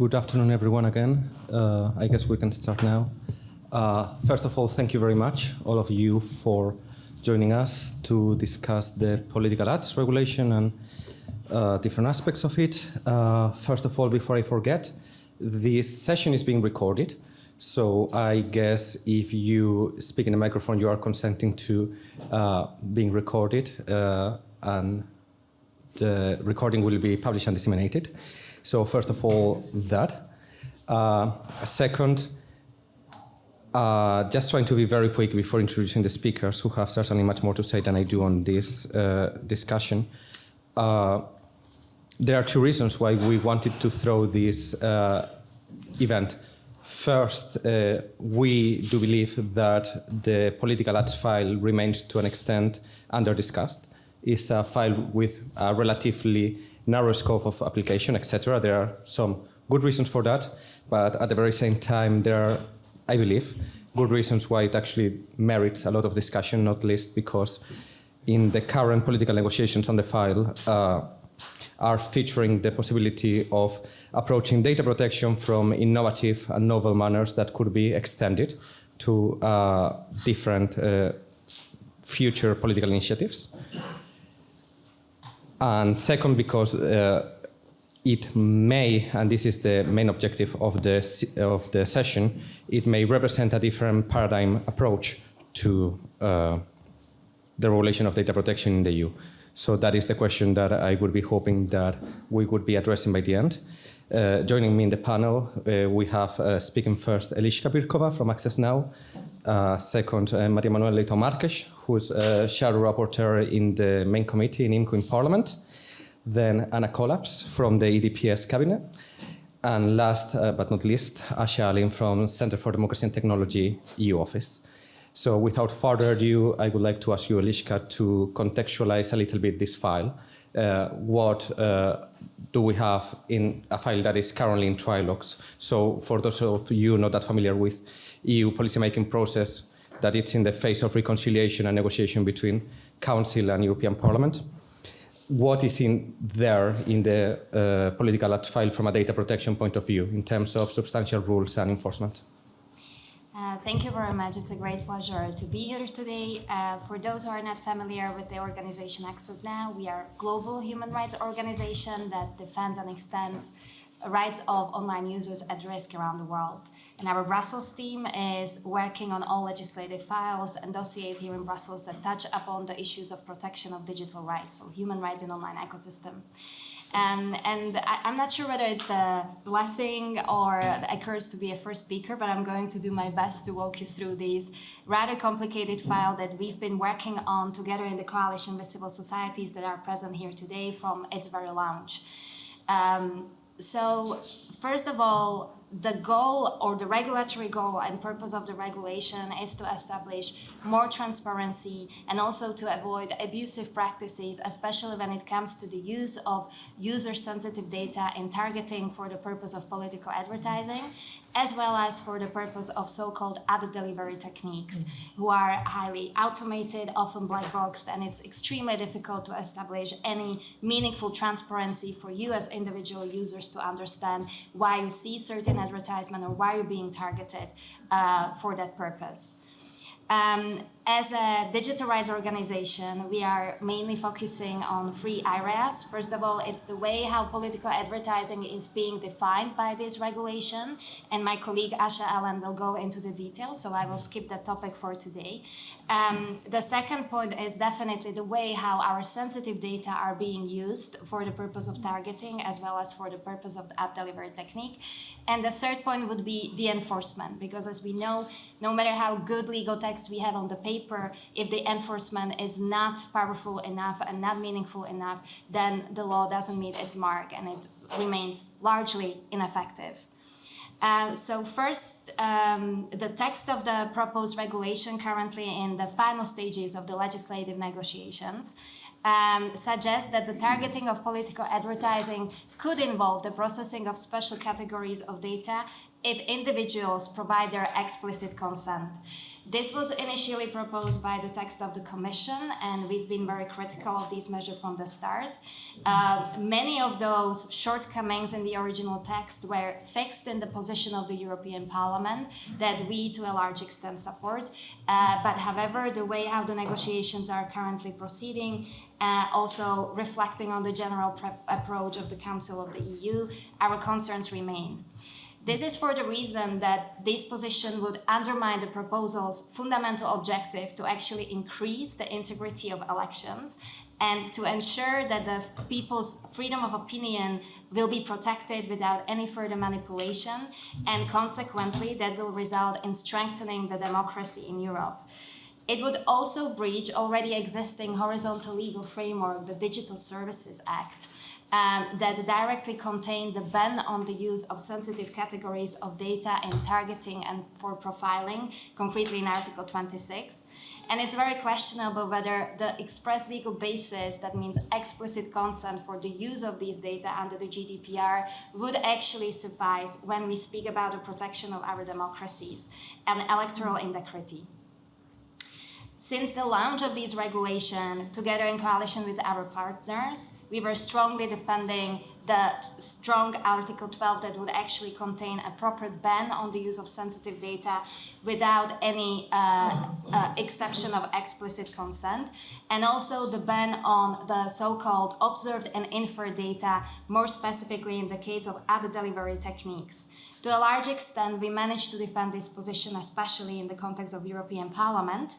Good afternoon, everyone, again. I guess we can start now. First of all, thank you very much, all of you, for joining us to discuss the political ads regulation and different aspects of it. First of all, before I forget, this session is being recorded. So I guess if you speak in a microphone, you are consenting to being recorded, and the recording will be published and disseminated. So first of all, that. Second, just trying to be very quick before introducing the speakers, who have certainly much more to say than I do on this discussion. There are two reasons why we wanted to throw this event. First, we do believe that the political ads file remains to an extent under-discussed. It's a file with a relatively narrow scope of application, etc. There are some good reasons for that, but at the very same time, there are, I believe, good reasons why it actually merits a lot of discussion, not least because in the current political negotiations on the file are featuring the possibility of approaching data protection from innovative and novel manners that could be extended to different future political initiatives. And second, because it may, and this is the main objective of the session, it may represent a different paradigm approach to the regulation of data protection in the EU. So that is the question that I would be hoping that we would be addressing by the end. Joining me in the panel, we have speaking first Eliška Birkova from Access Now, second Maria Manuel Leitão Marques, who's shadow rapporteur in the main committee in IMCO in Parliament, then Anna Kollaps from the EDPS cabinet, and last but not least, Asha Alim from Center for Democracy and Technology EU office. So without further ado, I would like to ask you, Eliška, to contextualize a little bit this file. What do we have in a file that is currently in trilogues? So for those of you not that familiar with EU policymaking process, that it's in the phase of reconciliation and negotiation between Council and European Parliament. What is in there in the political ads file from a data protection point of view in terms of substantial rules and enforcement? Thank you very much. It's a great pleasure to be here today. For those who are not familiar with the organization Access Now, we are a global human rights organization that defends and extends rights of online users at risk around the world. And our Brussels team is working on all legislative files and dossiers here in Brussels that touch upon the issues of protection of digital rights or human rights in online ecosystem. And I'm not sure whether it's the blessing or the curse to be a first speaker, but I'm going to do my best to walk you through these rather complicated file that we've been working on together in the coalition with civil societies that are present here today from its very launch. So first of all, the goal or the regulatory goal and purpose of the regulation is to establish more transparency and also to avoid abusive practices, especially when it comes to the use of user-sensitive data in targeting for the purpose of political advertising, as well as for the purpose of so-called ad delivery techniques, who are highly automated, often black boxed, and it's extremely difficult to establish any meaningful transparency for you as individual users to understand why you see certain advertisement or why you're being targeted for that purpose. As a digital rights organization, we are mainly focusing on three areas. First of all, it's the way how political advertising is being defined by this regulation, and my colleague Asha Alan will go into the details, so I will skip that topic for today. The second point is definitely the way how our sensitive data are being used for the purpose of targeting as well as for the purpose of the ad delivery technique. And the third point would be the enforcement, because as we know, no matter how good legal text we have on the paper, if the enforcement is not powerful enough and not meaningful enough, then the law doesn't meet its mark and it remains largely ineffective. So first, the text of the proposed regulation currently in the final stages of the legislative negotiations suggests that the targeting of political advertising could involve the processing of special categories of data if individuals provide their explicit consent. This was initially proposed by the text of the Commission, and we've been very critical of these measures from the start. Many of those shortcomings in the original text were fixed in the position of the European Parliament that we, to a large extent, support. But however, the way how the negotiations are currently proceeding, also reflecting on the general approach of the Council of the EU, our concerns remain. This is for the reason that this position would undermine the proposal's fundamental objective to actually increase the integrity of elections and to ensure that the people's freedom of opinion will be protected without any further manipulation, and consequently that will result in strengthening the democracy in Europe. It would also breach already existing horizontal legal framework, the Digital Services Act, that directly contain the ban on the use of sensitive categories of data in targeting and for profiling, concretely in Article 26. And it's very questionable whether the express legal basis, that means explicit consent for the use of these data under the GDPR, would actually suffice when we speak about the protection of our democracies and electoral integrity. Since the launch of these regulations, together in coalition with our partners, we were strongly defending the strong Article 12 that would actually contain a proper ban on the use of sensitive data without any exception of explicit consent, and also the ban on the so-called observed and inferred data, more specifically in the case of ad delivery techniques. To a large extent, we managed to defend this position, especially in the context of European Parliament.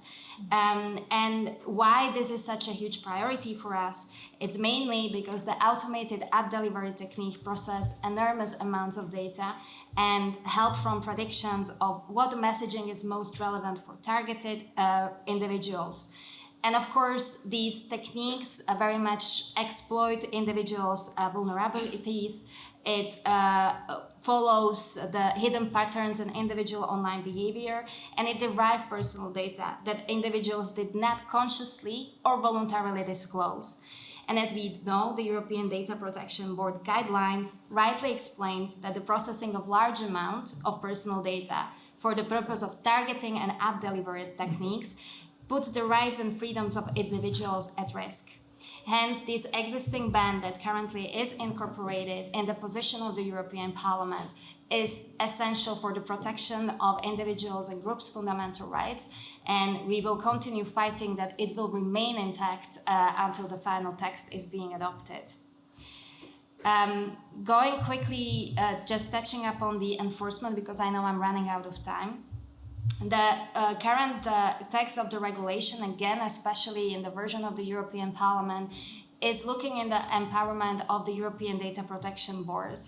And why this is such a huge priority for us, it's mainly because the automated ad delivery technique processes enormous amounts of data and help from predictions of what messaging is most relevant for targeted individuals. And of course, these techniques very much exploit individuals' vulnerabilities. It follows the hidden patterns in individual online behavior, and it derives personal data that individuals did not consciously or voluntarily disclose. And as we know, the European Data Protection Board guidelines rightly explains that the processing of large amounts of personal data for the purpose of targeting and ad delivery techniques puts the rights and freedoms of individuals at risk. Hence, this existing ban that currently is incorporated in the position of the European Parliament is essential for the protection of individuals and groups' fundamental rights, and we will continue fighting that it will remain intact until the final text is being adopted. Going quickly, just touching up on the enforcement, because I know I'm running out of time. The current text of the regulation, again, especially in the version of the European Parliament, is looking in the empowerment of the European Data Protection Board.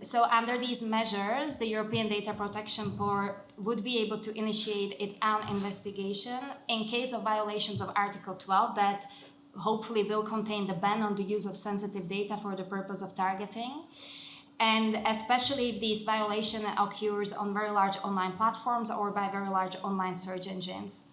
So under these measures, the European Data Protection Board would be able to initiate its own investigation in case of violations of Article 12 that hopefully will contain the ban on the use of sensitive data for the purpose of targeting. And especially if these violation occurs on very large online platforms or by very large online search engines.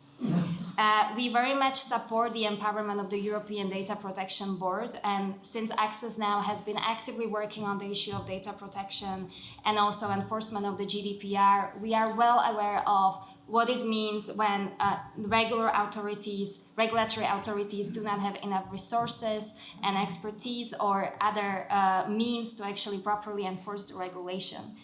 We very much support the empowerment of the European Data Protection Board, and since Access Now has been actively working on the issue of data protection and also enforcement of the GDPR, we are well aware of what it means when regulatory authorities do not have enough resources and expertise or other means to actually properly enforce the regulation.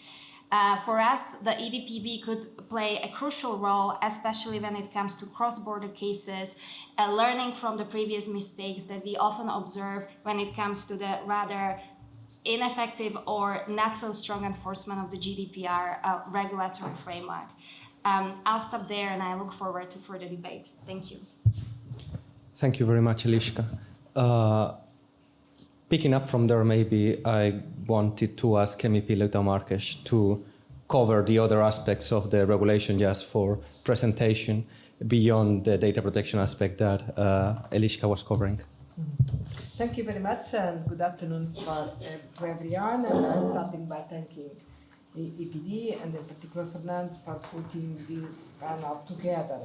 For us, the EDPB could play a crucial role, especially when it comes to cross-border cases, learning from the previous mistakes that we often observe when it comes to the rather ineffective or not so strong enforcement of the GDPR regulatory framework. I'll stop there and I look forward to further debate. Thank you. Thank you very much, Eliška. Picking up from there, maybe I wanted to ask MEP Leuta Marques to cover the other aspects of the regulation just for presentation beyond the data protection aspect that Eliška was covering. Thank you very much and good afternoon to everyone. And I'm starting by thanking the EPD and in particular Fernand for putting this panel together.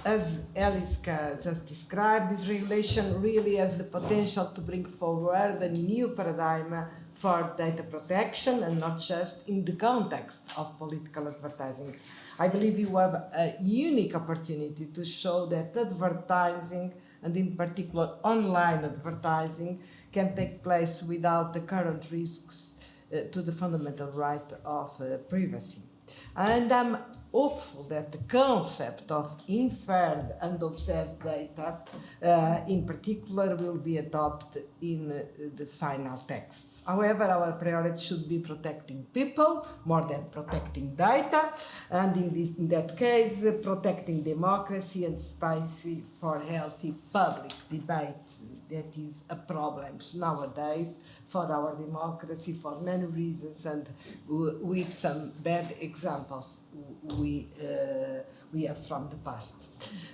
As Eliška just described, this regulation really has the potential to bring forward a new paradigm for data protection and not just in the context of political advertising. I believe you have a unique opportunity to show that advertising, and in particular online advertising, can take place without the current risks to the fundamental right of privacy. And I'm hopeful that the concept of inferred and observed data in particular will be adopted in the final texts. However, our priority should be protecting people more than protecting data, and in that case, protecting democracy and space for healthy public debate. That is a problem nowadays for our democracy for many reasons, and with some bad examples we have from the past.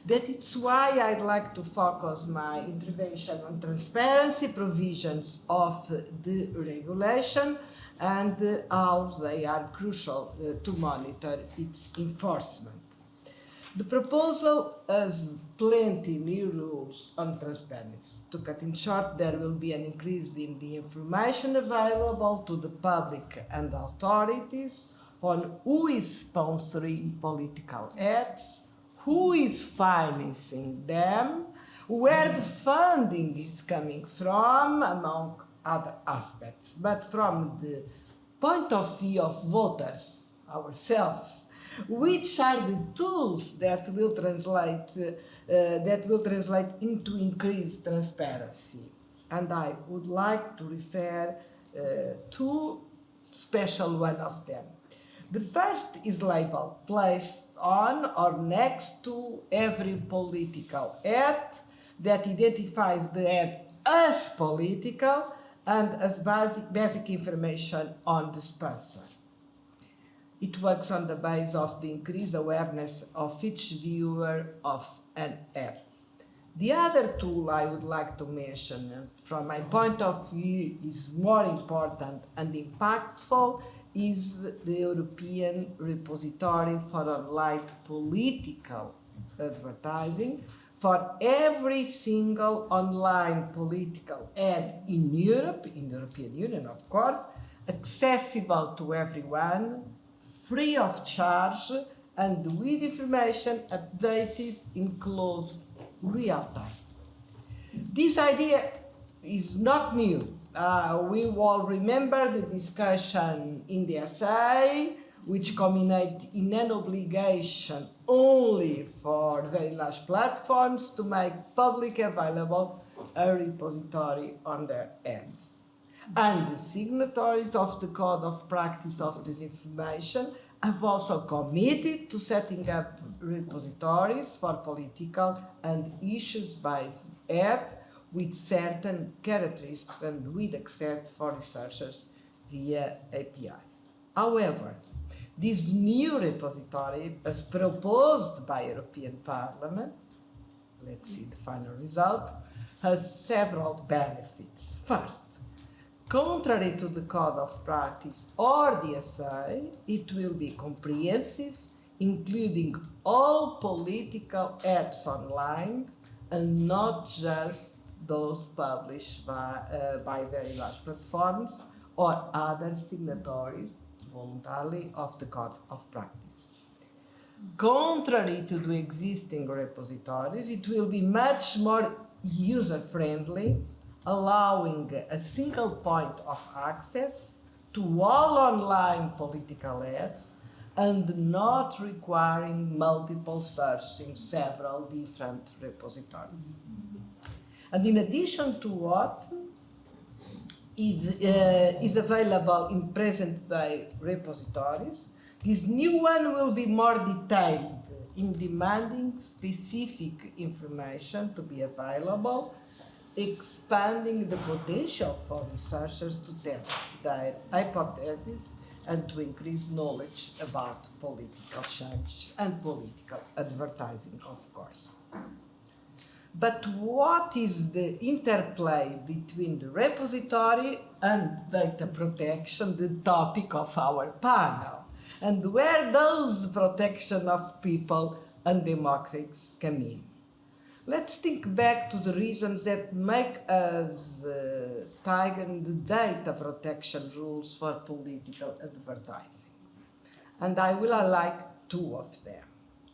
That is why I'd like to focus my intervention on transparency provisions of the regulation and how they are crucial to monitor its enforcement. The proposal has plenty new rules on transparency. To cut in short, there will be an increase in the information available to the public and authorities on who is sponsoring political ads, who is financing them, where the funding is coming from, among other aspects. But from the point of view of voters, ourselves, which are the tools that will translate into increased transparency? And I would like to refer to special one of them. The first is label placed on or next to every political ad that identifies the ad as political and as basic information on the sponsor. It works on the basis of the increased awareness of each viewer of an ad. The other tool I would like to mention, and from my point of view is more important and impactful, is the European Repository for Online Political Advertising. For every single online political ad in Europe, in the European Union of course, accessible to everyone, free of charge, and with information updated in close real time. This idea is not new. We all remember the discussion in the essay, which culminated in an obligation only for very large platforms to make public available a repository on their ads. And the signatories of the Code of Practice of Disinformation have also committed to setting up repositories for political and issues-based ads with certain characteristics and with access for researchers via APIs. However, this new repository, as proposed by European Parliament, let's see the final result, has several benefits. First, contrary to the Code of Practice or the essay, it will be comprehensive, including all political ads online and not just those published by very large platforms or other signatories voluntarily of the Code of Practice. Contrary to the existing repositories, it will be much more user-friendly, allowing a single point of access to all online political ads and not requiring multiple searches in several different repositories. And in addition to what is available in present-day repositories, this new one will be more detailed in demanding specific information to be available, expanding the potential for researchers to test their hypotheses and to increase knowledge about political change and political advertising, of course. But what is the interplay between the repository and data protection, the topic of our panel? And where does the protection of people and democracies come in? Let's think back to the reasons that make us tighten the data protection rules for political advertising. And I will highlight two of them.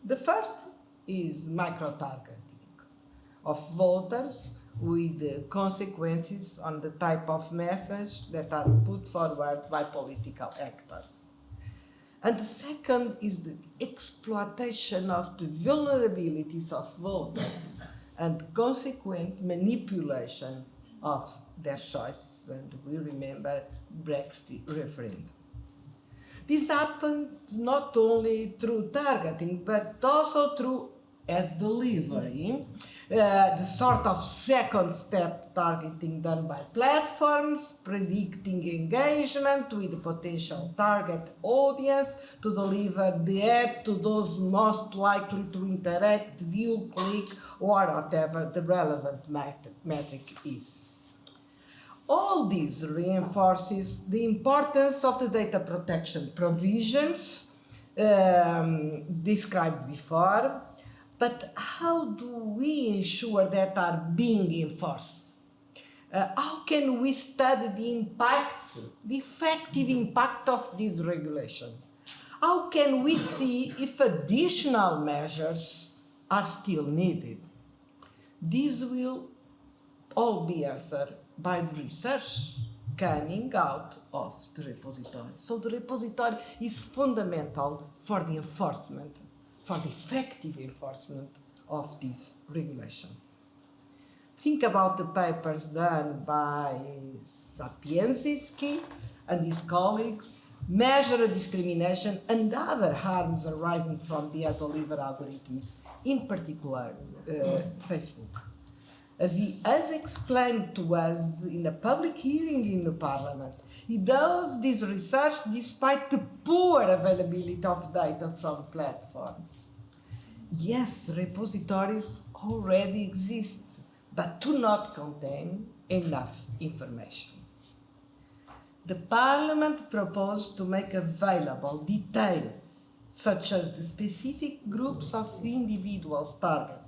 The first is micro-targeting of voters with consequences on the type of message that are put forward by political actors. And the second is the exploitation of the vulnerabilities of voters and consequent manipulation of their choices. And we remember Brexit referendum. This happened not only through targeting, but also through ad delivery, the sort of second step targeting done by platforms, predicting engagement with the potential target audience to deliver the ad to those most likely to interact, view, click, or whatever the relevant metric is. All this reinforces the importance of the data protection provisions described before. But how do we ensure that are being enforced? How can we study the impact, the effective impact of this regulation? How can we see if additional measures are still needed? This will all be answered by the research coming out of the repository. So the repository is fundamental for the enforcement, for the effective enforcement of this regulation. Think about the papers done by Sapienski and his colleagues, measure discrimination and other harms arising from the ad delivery algorithms, in particular Facebook. As he has explained to us in a public hearing in the Parliament, he does this research despite the poor availability of data from platforms. Yes, repositories already exist, but do not contain enough information. The Parliament proposed to make available details, such as the specific groups of individuals targeted,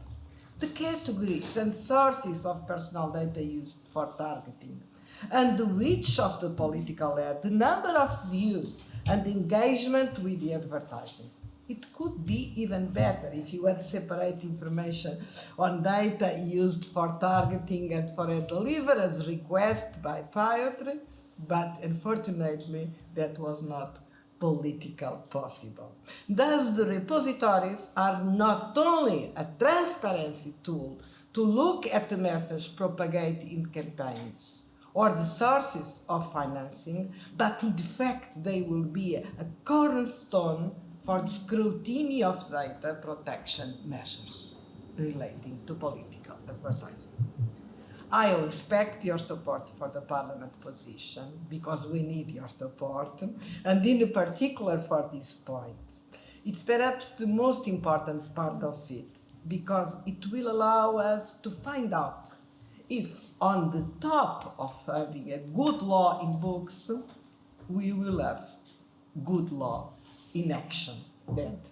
the categories and sources of personal data used for targeting, and the reach of the political ad, the number of views and engagement with the advertising. It could be even better if you had separate information on data used for targeting and for ad delivery as requested by Poetry, but unfortunately that was not political possible. Thus, the repositories are not only a transparency tool to look at the message propagated in campaigns or the sources of financing, but in fact they will be a cornerstone for the scrutiny of data protection measures relating to political advertising. I expect your support for the Parliament position, because we need your support, and in particular for this point. It's perhaps the most important part of it, because it will allow us to find out if, on the top of having a good law in books, we will have good law in action. That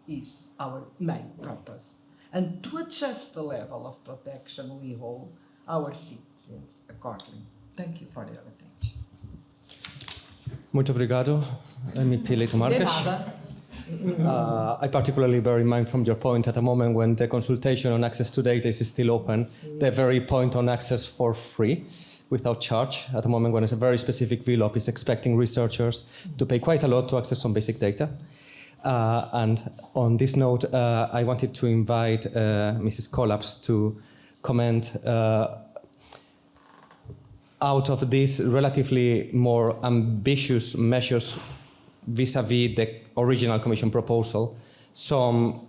is our main purpose. And to adjust the level of protection we hold our citizens accordingly. Thank you for your attention. Muito obrigado, MEP Leito Marques. I particularly bear in mind from your point at a moment when the consultation on access to data is still open, the very point on access for free, without charge, at a moment when it's a very specific VLOP is expecting researchers to pay quite a lot to access some basic data. And on this note, I wanted to invite Mrs. Collapse to comment out of these relatively more ambitious measures vis-à-vis the original Commission proposal. Some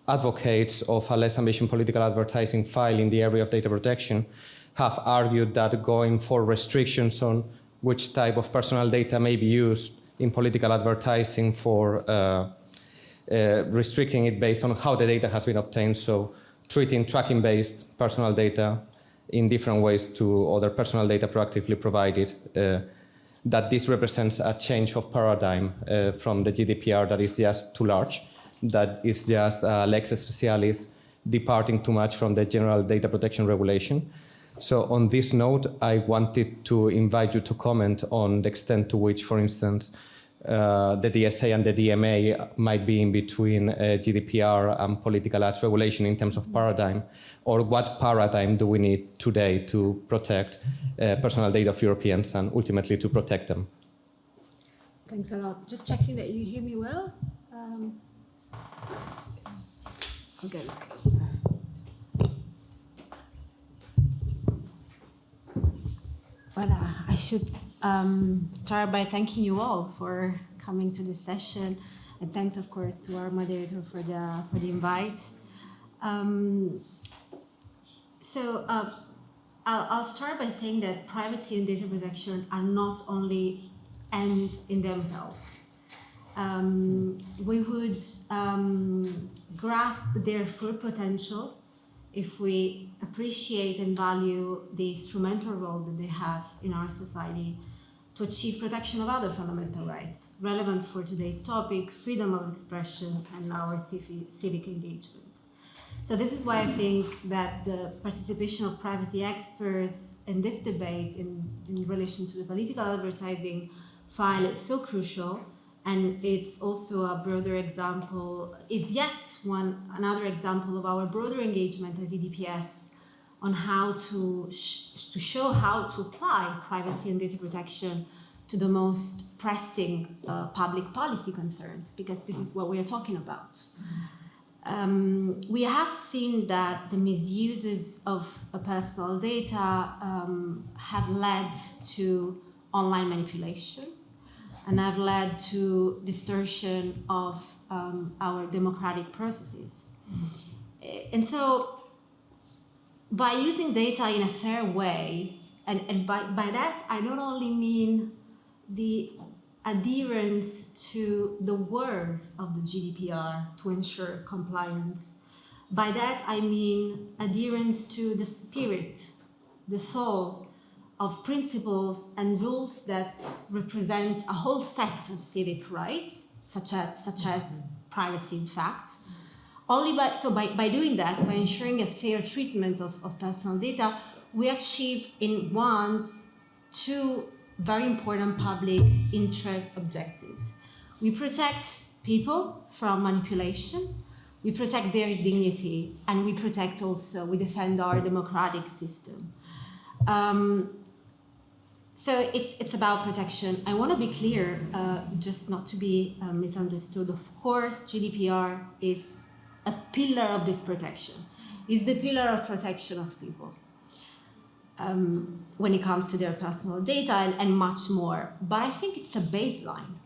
advocates of a less ambitious political advertising file in the area of data protection have argued that going for restrictions on which type of personal data may be used in political advertising for restricting it based on how the data has been obtained, so treating tracking-based personal data in different ways to other personal data proactively provided, that this represents a change of paradigm from the GDPR that is just too large, that is just lex specialis departing too much from the general data protection regulation. So on this note, I wanted to invite you to comment on the extent to which, for instance, the DSA and the DMA might be in between GDPR and political ads regulation in terms of paradigm, or what paradigm do we need today to protect personal data of Europeans and ultimately to protect them? Thanks a lot. Just checking that you hear me well. I'll get it closer. Well, I should start by thanking you all for coming to this session, and thanks, of course, to our moderator for the invite. I'll start by saying that privacy and data protection are not only end in themselves. We would grasp their full potential if we appreciate and value the instrumental role that they have in our society to achieve protection of other fundamental rights relevant for today's topic, freedom of expression and our civic engagement. So this is why I think that the participation of privacy experts in this debate in relation to the political advertising file is so crucial, and it's also a broader example, is yet another example of our broader engagement as EDPS on how to show how to apply privacy and data protection to the most pressing public policy concerns, because this is what we are talking about. We have seen that the misuses of personal data have led to online manipulation and have led to distortion of our democratic processes. And so by using data in a fair way, and by that I not only mean the adherence to the words of the GDPR to ensure compliance. By that I mean adherence to the spirit, the soul of principles and rules that represent a whole set of civic rights, such as privacy in fact. By doing that, by ensuring a fair treatment of personal data, we achieve in once two very important public interest objectives. We protect people from manipulation, we protect their dignity, and we defend our democratic system. So it's about protection. I want to be clear, just not to be misunderstood. Of course, GDPR is a pillar of this protection. It's the pillar of protection of people when it comes to their personal data and much more. But I think it's a baseline.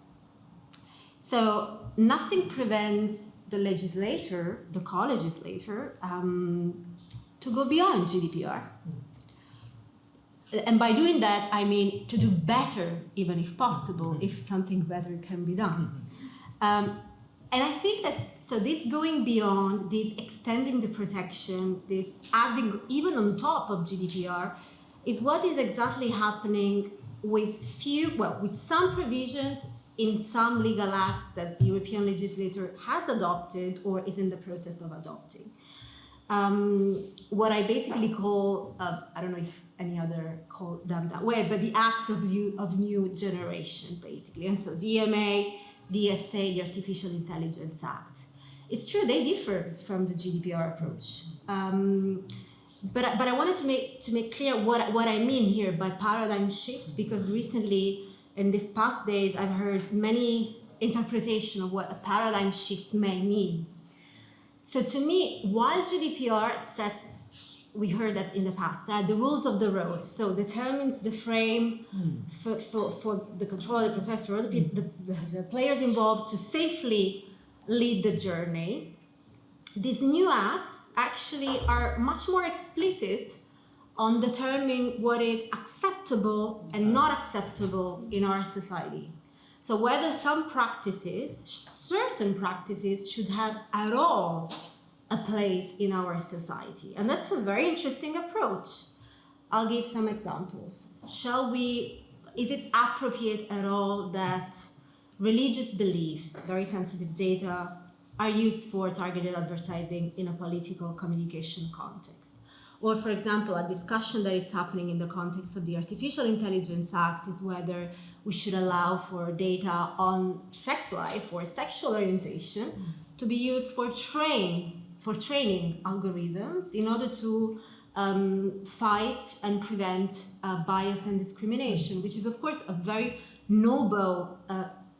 So nothing prevents the legislator, the co-legislator, to go beyond GDPR. And by doing that, I mean to do better, even if possible, if something better can be done. And I think that, so this going beyond, this extending the protection, this adding even on top of GDPR, is what is exactly happening with some provisions in some legal acts that the European legislator has adopted or is in the process of adopting. What I basically call, I don't know if any other call them that way, but the acts of new generation, basically. And so DMA, DSA, the Artificial Intelligence Act. It's true, they differ from the GDPR approach. But I wanted to make clear what I mean here by paradigm shift, because recently, in these past days, I've heard many interpretations of what a paradigm shift may mean. So to me, while GDPR sets, we heard that in the past, the rules of the road, so determines the frame for the control of the process, for the players involved to safely lead the journey, these new acts actually are much more explicit on determining what is acceptable and not acceptable in our society. So whether certain practices should have at all a place in our society. And that's a very interesting approach. I'll give some examples. Is it appropriate at all that religious beliefs, very sensitive data, are used for targeted advertising in a political communication context. Or, for example, a discussion that is happening in the context of the Artificial Intelligence Act is whether we should allow for data on sex life or sexual orientation to be used for training algorithms in order to fight and prevent bias and discrimination, which is, of course, a very noble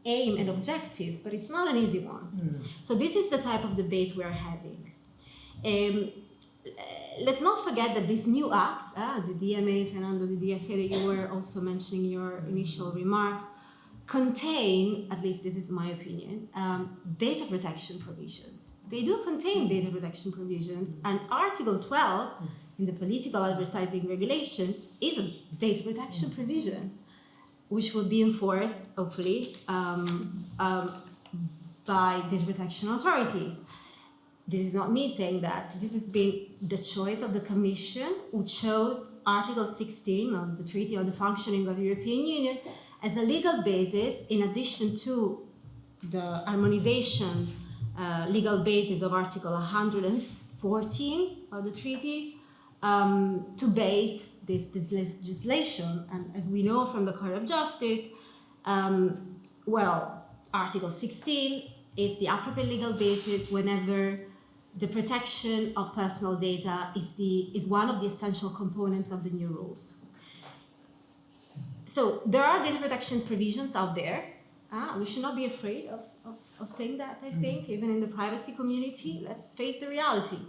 aim and objective, but it's not an easy one. So this is the type of debate we are having. Let's not forget that these new acts, the DMA, Fernando, the DSA that you were also mentioning in your initial remark, contain, at least this is my opinion, data protection provisions. They do contain data protection provisions, and Article 12 in the political advertising regulation is a data protection provision, which will be enforced, hopefully, by data protection authorities. This is not me saying that. This has been the choice of the Commission, who chose Article 16 of the Treaty on the Functioning of the European Union as a legal basis, in addition to the harmonization legal basis of Article 114 of the Treaty, to base this legislation. And as we know from the Court of Justice, Article 16 is the appropriate legal basis whenever the protection of personal data is one of the essential components of the new rules. So there are data protection provisions out there. We should not be afraid of saying that, I think, even in the privacy community. Let's face the reality.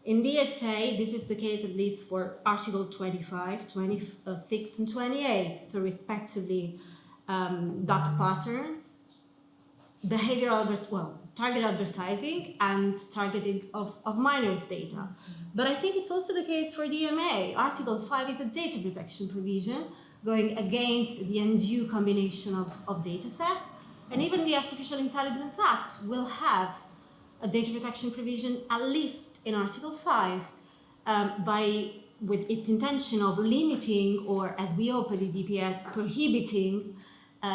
In DSA, this is the case at least for Article 25, 26, and 28, so respectively dark patterns, target advertising, and targeting of minors' data. But I think it's also the case for DMA. Article 5 is a data protection provision going against the undue combination of data sets, and even the Artificial Intelligence Act will have a data protection provision, at least in Article 5, with its intention of limiting, or as we hope at the DPS, prohibiting,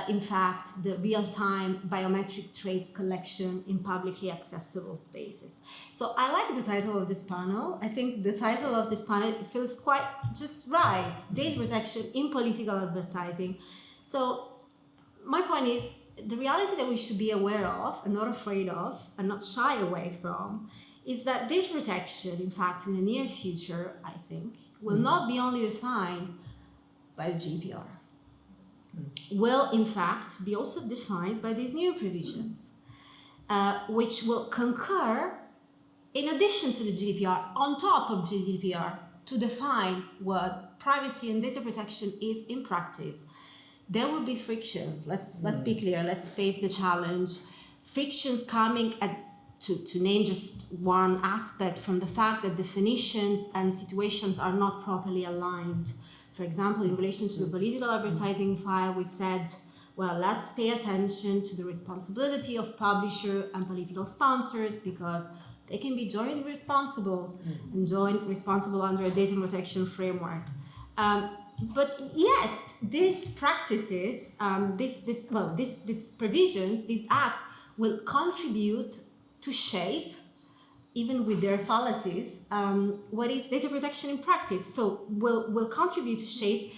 in fact, the real-time biometric traits collection in publicly accessible spaces. So I like the title of this panel. I think the title of this panel feels quite just right, data protection in political advertising. So my point is, the reality that we should be aware of and not afraid of and not shy away from is that data protection, in fact, in the near future, I think, will not be only defined by the GDPR. Will, in fact, be also defined by these new provisions, which will concur, in addition to the GDPR, on top of GDPR, to define what privacy and data protection is in practice. There will be frictions. Let's be clear. Let's face the challenge. Frictions coming to name just one aspect from the fact that definitions and situations are not properly aligned. For example, in relation to the political advertising file, we said, well, let's pay attention to the responsibility of publisher and political sponsors, because they can be jointly responsible and joint responsible under a data protection framework. But yet, these practices, these provisions, these acts will contribute to shape, even with their fallacies, what is data protection in practice. So will contribute to shape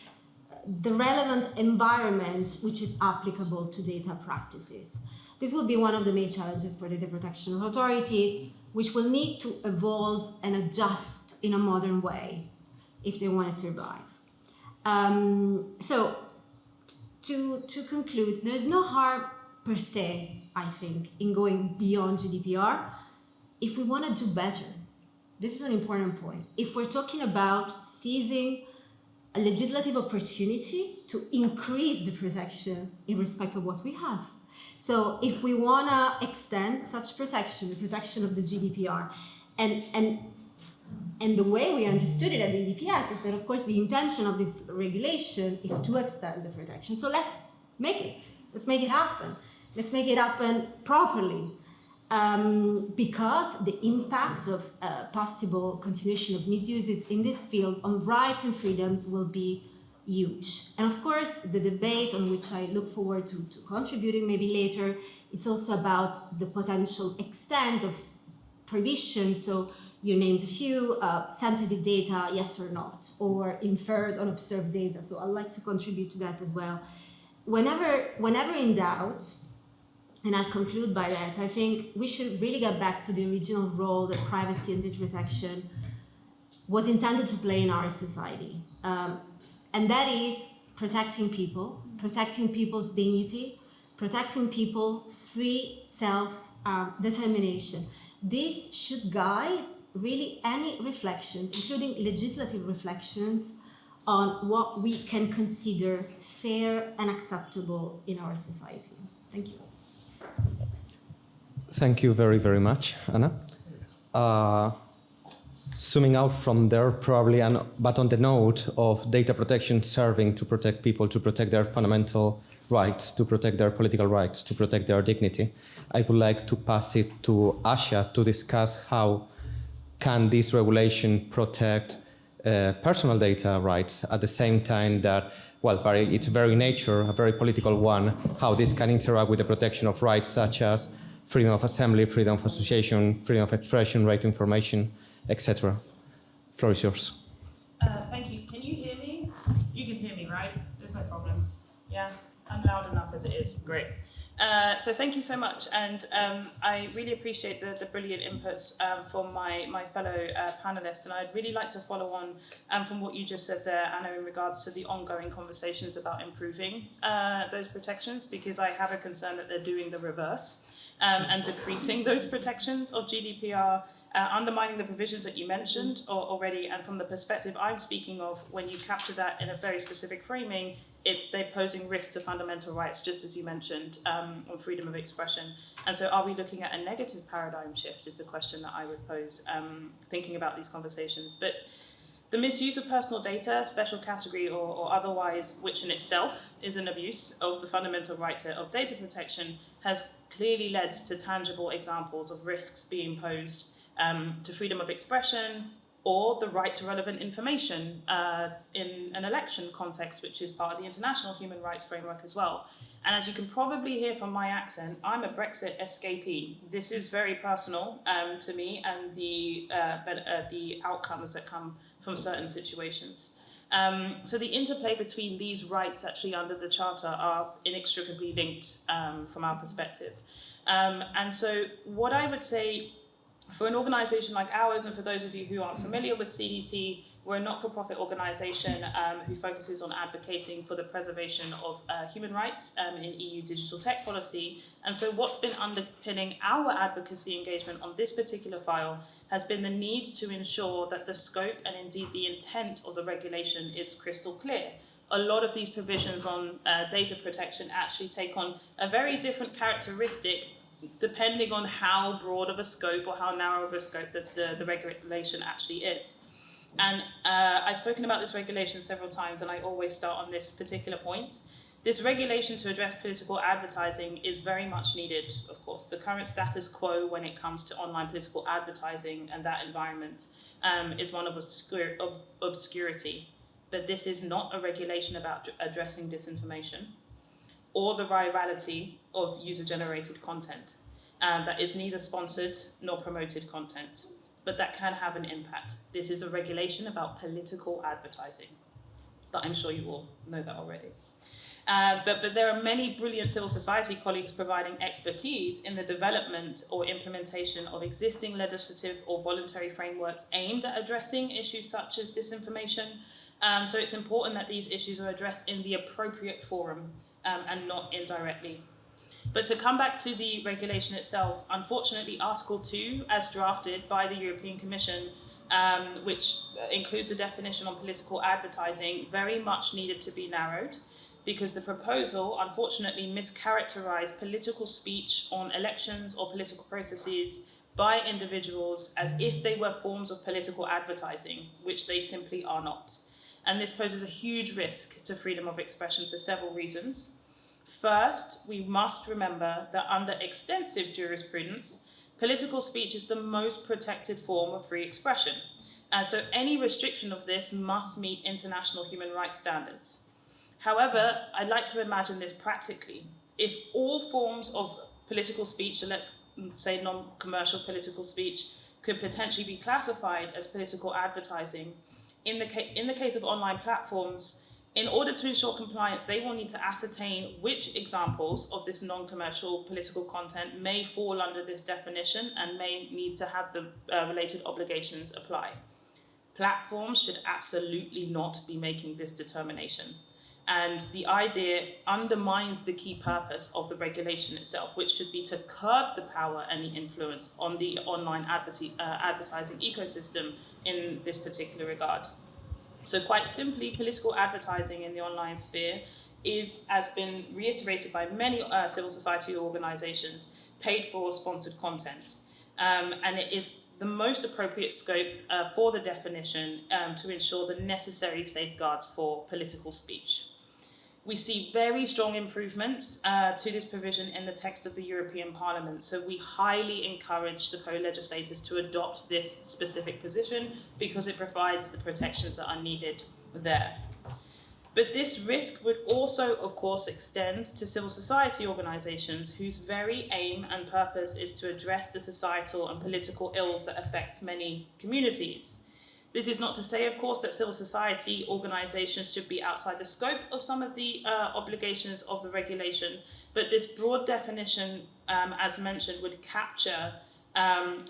the relevant environment which is applicable to data practices. This will be one of the main challenges for data protection authorities, which will need to evolve and adjust in a modern way if they want to survive. So to conclude, there's no harm per se, I think, in going beyond GDPR if we want to do better. This is an important point. If we're talking about seizing a legislative opportunity to increase the protection in respect of what we have. So if we want to extend such protection, the protection of the GDPR, and the way we understood it at the DPS is that, of course, the intention of this regulation is to extend the protection. So let's make it. Let's make it happen. Let's make it happen properly. Because the impact of possible continuation of misuses in this field on rights and freedoms will be huge. And of course, the debate on which I look forward to contributing maybe later, it's also about the potential extent of prohibition. So you named a few, sensitive data, yes or not, or inferred unobserved data. So I'd like to contribute to that as well. Whenever in doubt, and I'll conclude by that, I think we should really get back to the original role that privacy and data protection was intended to play in our society. And that is protecting people, protecting people's dignity, protecting people free self-determination. This should guide really any reflections, including legislative reflections, on what we can consider fair and acceptable in our society. Thank you. Thank you very, very much, Anna. Zooming out from there, probably, but on the note of data protection serving to protect people, to protect their fundamental rights, to protect their political rights, to protect their dignity, I would like to pass it to Asha to discuss how can this regulation protect personal data rights at the same time that, well, its very nature, a very political one, how this can interact with the protection of rights such as freedom of assembly, freedom of association, freedom of expression, right to information, etc. Floor is yours. Thank you. Can you hear me? You can hear me, right? There's no problem. Yeah, I'm loud enough as it is. Great. So thank you so much, and I really appreciate the brilliant inputs from my fellow panelists, and I'd really like to follow on from what you just said there, Anna, in regards to the ongoing conversations about improving those protections, because I have a concern that they're doing the reverse and decreasing those protections of GDPR, undermining the provisions that you mentioned already, and from the perspective I'm speaking of, when you capture that in a very specific framing, they're posing risks to fundamental rights, just as you mentioned, on freedom of expression. And so are we looking at a negative paradigm shift is the question that I would pose, thinking about these conversations. But the misuse of personal data, special category or otherwise, which in itself is an abuse of the fundamental right of data protection, has clearly led to tangible examples of risks being posed to freedom of expression, or the right to relevant information in an election context, which is part of the international human rights framework as well. And as you can probably hear from my accent, I'm a Brexit escapee. This is very personal to me and the outcomes that come from certain situations. So the interplay between these rights actually under the Charter are inextricably linked from our perspective. And so what I would say, for an organisation like ours, and for those of you who aren't familiar with CDT, we're a not-for-profit organisation who focuses on advocating for the preservation of human rights in EU digital tech policy. And so what's been underpinning our advocacy engagement on this particular file has been the need to ensure that the scope and indeed the intent of the regulation is crystal clear. A lot of these provisions on data protection actually take on a very different characteristic depending on how broad of a scope or how narrow of a scope that the regulation actually is. And I've spoken about this regulation several times, and I always start on this particular point. This regulation to address political advertising is very much needed, of course. The current status quo when it comes to online political advertising and that environment is one of obscurity. But this is not a regulation about addressing disinformation or the virality of user-generated content that is neither sponsored nor promoted content, but that can have an impact. This is a regulation about political advertising, but I'm sure you all know that already. But there are many brilliant civil society colleagues providing expertise in the development or implementation of existing legislative or voluntary frameworks aimed at addressing issues such as disinformation. So it's important that these issues are addressed in the appropriate forum and not indirectly. But to come back to the regulation itself, unfortunately, Article 2, as drafted by the European Commission, which includes the definition on political advertising, very much needed to be narrowed, because the proposal, unfortunately, mischaracterized political speech on elections or political processes by individuals as if they were forms of political advertising, which they simply are not. And this poses a huge risk to freedom of expression for several reasons. First, we must remember that under extensive jurisprudence, political speech is the most protected form of free expression. And so any restriction of this must meet international human rights standards. However, I'd like to imagine this practically. If all forms of political speech, so let's say non-commercial political speech, could potentially be classified as political advertising, in the case of online platforms, in order to ensure compliance, they will need to ascertain which examples of this non-commercial political content may fall under this definition and may need to have the related obligations apply. Platforms should absolutely not be making this determination. And the idea undermines the key purpose of the regulation itself, which should be to curb the power and the influence on the online advertising ecosystem in this particular regard. So quite simply, political advertising in the online sphere is, as been reiterated by many civil society organisations, paid for or sponsored content. And it is the most appropriate scope for the definition to ensure the necessary safeguards for political speech. We see very strong improvements to this provision in the text of the European Parliament, so we highly encourage the co-legislators to adopt this specific position because it provides the protections that are needed there. But this risk would also, of course, extend to civil society organisations whose very aim and purpose is to address the societal and political ills that affect many communities. This is not to say, of course, that civil society organisations should be outside the scope of some of the obligations of the regulation, but this broad definition, as mentioned, would capture,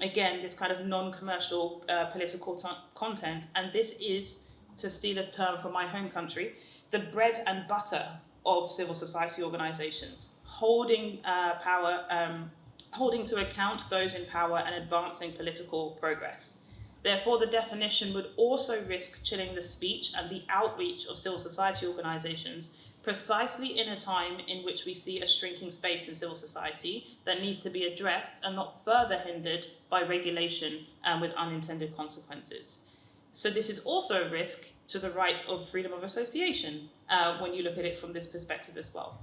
again, this kind of non-commercial political content, and this is, to steal a term from my home country, the bread and butter of civil society organisations, holding to account those in power and advancing political progress. Therefore, the definition would also risk chilling the speech and the outreach of civil society organisations precisely in a time in which we see a shrinking space in civil society that needs to be addressed and not further hindered by regulation with unintended consequences. So this is also a risk to the right of freedom of association when you look at it from this perspective as well.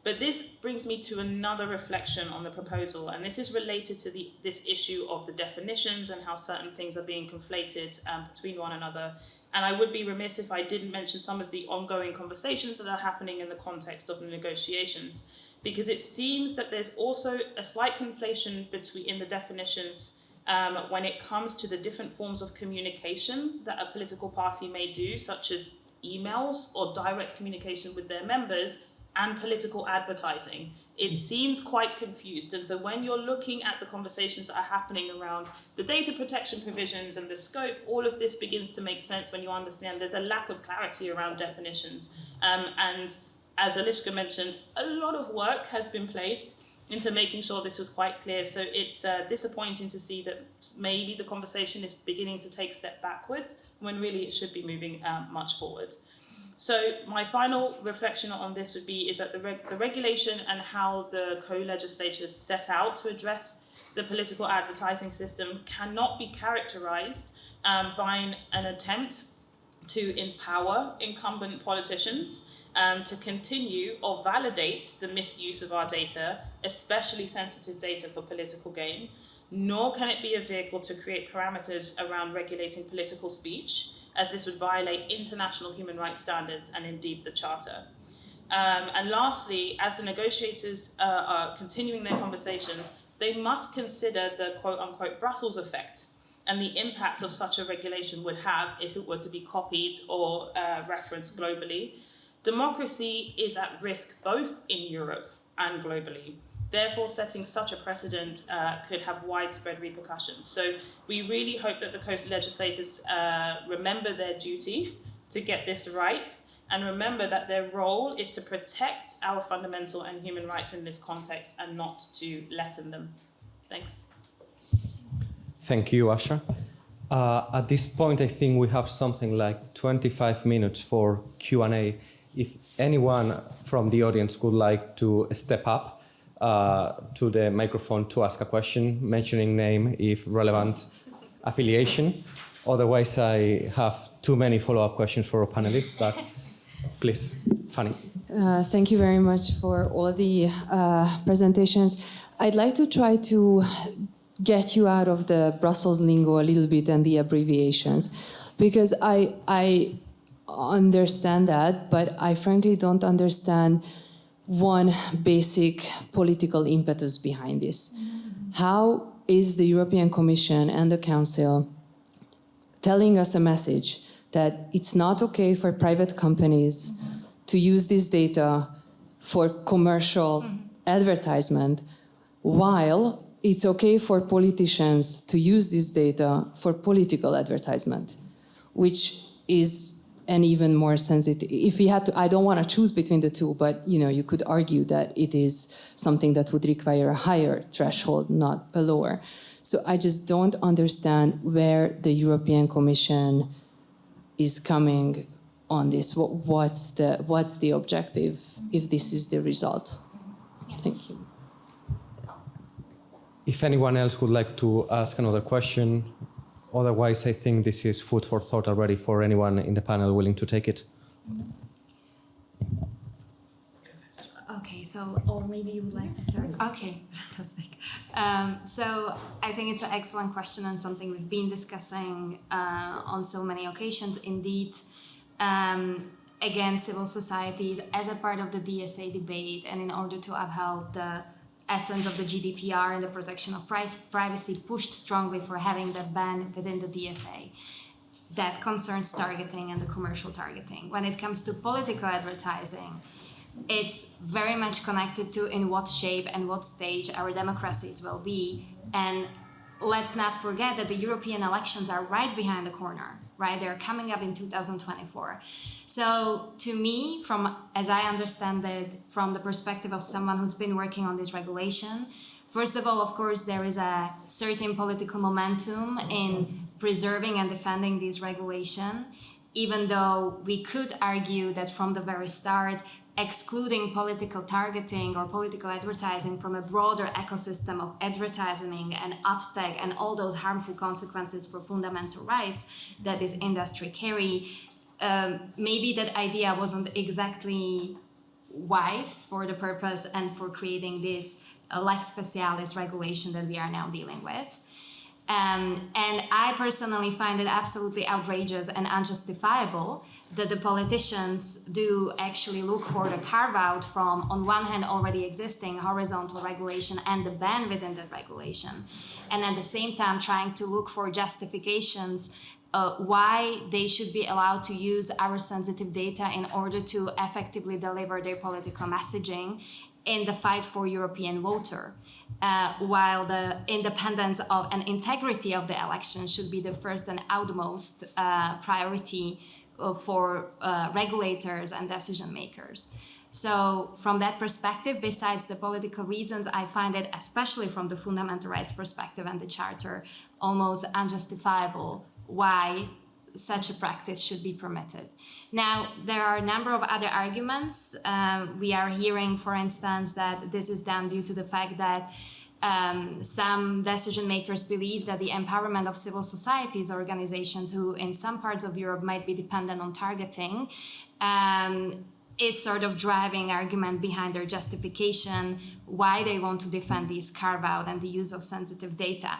But this brings me to another reflection on the proposal, and this is related to this issue of the definitions and how certain things are being conflated between one another. And I would be remiss if I didn't mention some of the ongoing conversations that are happening in the context of the negotiations, because it seems that there's also a slight conflation in the definitions when it comes to the different forms of communication that a political party may do, such as emails or direct communication with their members, and political advertising. It seems quite confused. And so when you're looking at the conversations that are happening around the data protection provisions and the scope, all of this begins to make sense when you understand there's a lack of clarity around definitions. And as Ališka mentioned, a lot of work has been placed into making sure this was quite clear. So it's disappointing to see that maybe the conversation is beginning to take a step backwards when really it should be moving much forward. So my final reflection on this is that the regulation and how the co-legislators set out to address the political advertising system cannot be characterized by an attempt to empower incumbent politicians to continue or validate the misuse of our data, especially sensitive data for political gain, nor can it be a vehicle to create parameters around regulating political speech, as this would violate international human rights standards and indeed the Charter. And lastly, as the negotiators are continuing their conversations, they must consider the quote-unquote Brussels effect and the impact of such a regulation would have if it were to be copied or referenced globally. Democracy is at risk both in Europe and globally. Therefore, setting such a precedent could have widespread repercussions. So we really hope that the co-legislators remember their duty to get this right and remember that their role is to protect our fundamental and human rights in this context and not to lessen them. Thanks. Thank you, Asha. At this point, I think we have something like 25 minutes for Q&A. If anyone from the audience would like to step up to the microphone to ask a question, mentioning name if relevant, affiliation. Otherwise, I have too many follow-up questions for our panelists, but please, Fanny. Thank you very much for all the presentations. I'd like to try to get you out of the Brussels lingo a little bit and the abbreviations, because I understand that, but I frankly don't understand one basic political impetus behind this. How is the European Commission and the Council telling us a message that it's not okay for private companies to use this data for commercial advertisement, while it's okay for politicians to use this data for political advertisement, which is an even more sensitive. If we had to, I don't want to choose between the two, but you could argue that it is something that would require a higher threshold, not a lower. So I just don't understand where the European Commission is coming on this. What's the objective if this is the result? Thank you. If anyone else would like to ask another question, otherwise I think this is food for thought already for anyone in the panel willing to take it. Okay, so, or maybe you would like to start? Okay, fantastic. So I think it's an excellent question and something we've been discussing on so many occasions. Indeed, again, civil societies as a part of the DSA debate, and in order to uphold the essence of the GDPR and the protection of privacy, pushed strongly for having that ban within the DSA. That concerns targeting and the commercial targeting. When it comes to political advertising, it's very much connected to in what shape and what stage our democracies will be. And let's not forget that the European elections are right behind the corner, right? They're coming up in 2024. So to me, as I understand it, from the perspective of someone who's been working on this regulation, first of all, of course, there is a certain political momentum in preserving and defending this regulation, even though we could argue that from the very start, excluding political targeting or political advertising from a broader ecosystem of advertising and ad tech and all those harmful consequences for fundamental rights that this industry carry, maybe that idea wasn't exactly wise for the purpose and for creating this lex specialis regulation that we are now dealing with. And I personally find it absolutely outrageous and unjustifiable that the politicians do actually look for the carve-out from, on one hand, already existing horizontal regulation and the ban within that regulation, and at the same time trying to look for justifications why they should be allowed to use our sensitive data in order to effectively deliver their political messaging in the fight for European voter, while the independence of and integrity of the election should be the first and outmost priority for regulators and decision makers. So from that perspective, besides the political reasons, I find it, especially from the fundamental rights perspective and the Charter, almost unjustifiable why such a practice should be permitted. Now, there are a number of other arguments. We are hearing, for instance, that this is done due to the fact that some decision makers believe that the empowerment of civil societies organizations who in some parts of Europe might be dependent on targeting is sort of driving argument behind their justification why they want to defend these carve-out and the use of sensitive data.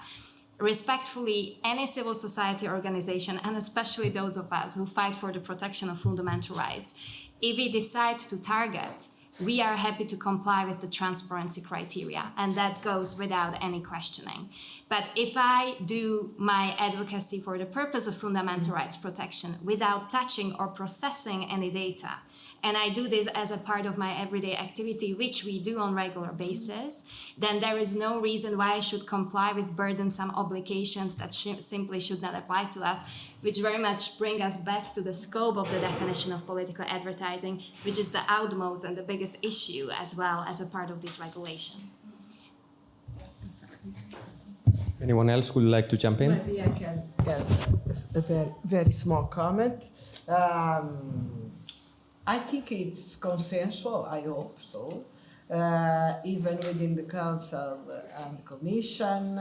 Respectfully, any civil society organization, and especially those of us who fight for the protection of fundamental rights, if we decide to target, we are happy to comply with the transparency criteria, and that goes without any questioning. But if I do my advocacy for the purpose of fundamental rights protection without touching or processing any data, and I do this as a part of my everyday activity, which we do on a regular basis, then there is no reason why I should comply with burdensome obligations that simply should not apply to us, which very much bring us back to the scope of the definition of political advertising, which is the outmost and the biggest issue as well as a part of this regulation. Anyone else would like to jump in? Maybe I can add a very, very small comment. I think it's consensual, I hope so, even within the Council and the Commission,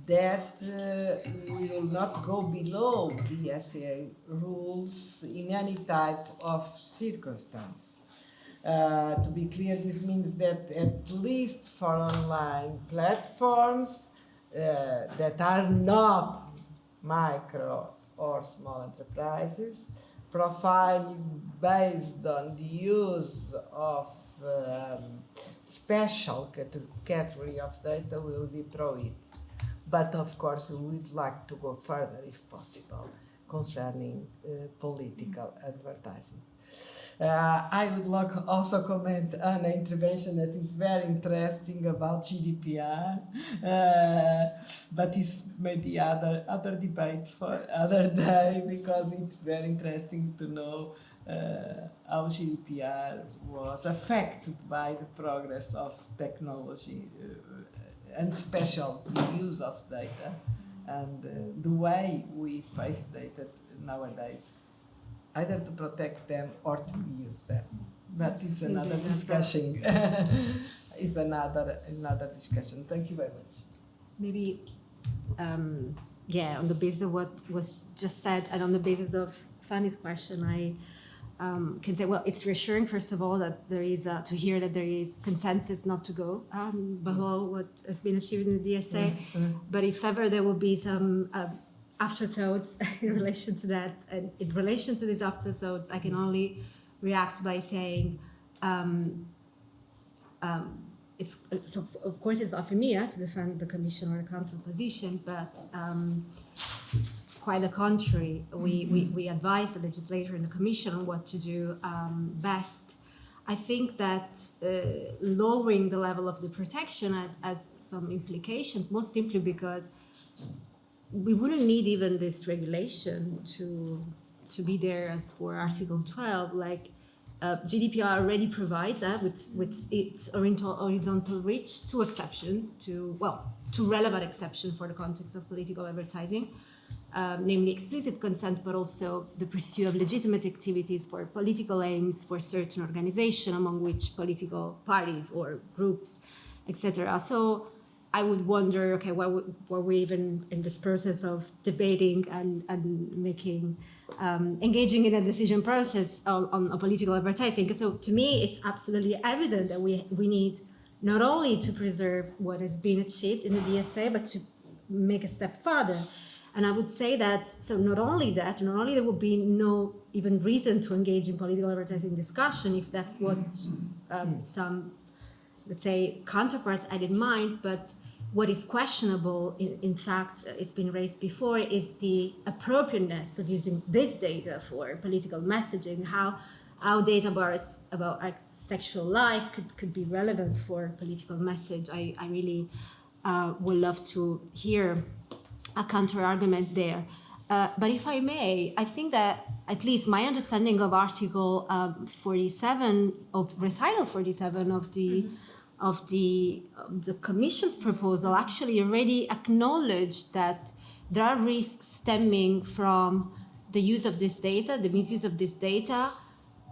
that we will not go below DSA rules in any type of circumstance. To be clear, this means that at least for online platforms that are not micro or small enterprises, profiling based on the use of special category of data will be prohibited. But of course, we would like to go further if possible concerning political advertising. I would like also comment on an intervention that is very interesting about GDPR, but it's maybe other debate for other day, because it's very interesting to know how GDPR was affected by the progress of technology and especially the use of data and the way we face data nowadays, either to protect them or to use them. But it's another discussion. It's another discussion. Thank you very much. Maybe, on the basis of what was just said and on the basis of Fanny's question, I can say, well, it's reassuring, first of all, that there is to hear that there is consensus not to go below what has been achieved in the DSA. But if ever there will be some afterthoughts in relation to that, and in relation to these afterthoughts, I can only react by saying, it's of course it's not for me to defend the Commission or the Council position, but quite the contrary, we advise the legislator and the Commission on what to do best. I think that lowering the level of the protection has some implications, most simply because we wouldn't need even this regulation to be there as for Article 12. Like GDPR already provides with its horizontal reach two exceptions to relevant exceptions for the context of political advertising. Namely explicit consent, but also the pursuit of legitimate activities for political aims for certain organizations, among which political parties or groups, etc. So I would wonder, okay, were we even in this process of debating and making, engaging in a decision process on a political advertising? So to me, it's absolutely evident that we need not only to preserve what has been achieved in the DSA, but to make a step further. And I would say that, so not only there would be no even reason to engage in political advertising discussion if that's what some, let's say, counterparts had in mind, but what is questionable, in fact, it's been raised before, is the appropriateness of using this data for political messaging, how data about our sexual life could be relevant for political message. I really would love to hear a counter-argument there. But if I may, I think that at least my understanding of Article 47, of Recital 47 of the Commission's proposal actually already acknowledged that there are risks stemming from the use of this data, the misuse of this data,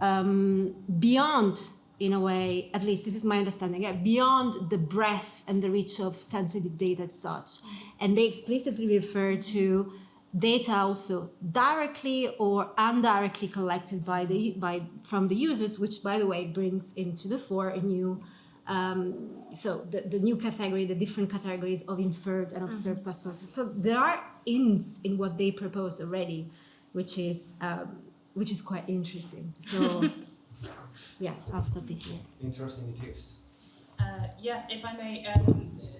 beyond, in a way, at least this is my understanding, beyond the breadth and the reach of sensitive data as such. And they explicitly refer to data also directly or indirectly collected from the users, which, by the way, brings into the fore a new, the new category, the different categories of inferred and observed personalisation. So there are ins in what they propose already, which is quite interesting. So. Yes, I'll stop it here. Interesting it is. If I may,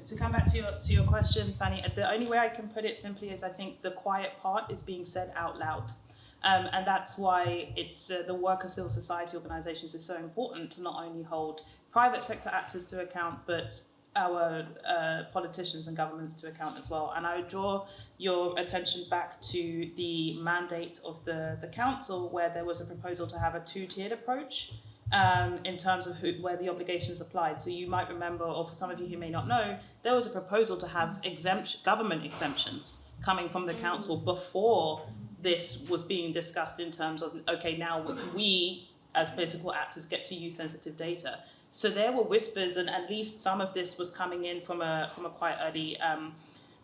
to come back to your question, Fanny, the only way I can put it simply is I think the quiet part is being said out loud. And that's why it's the work of civil society organisations is so important to not only hold private sector actors to account, but our politicians and governments to account as well. And I would draw your attention back to the mandate of the council, where there was a proposal to have a two-tiered approach in terms of where the obligations applied. So you might remember, or for some of you who may not know, there was a proposal to have government exemptions coming from the council before this was being discussed in terms of, okay, now we as political actors get to use sensitive data. So there were whispers, and at least some of this was coming in from a quite early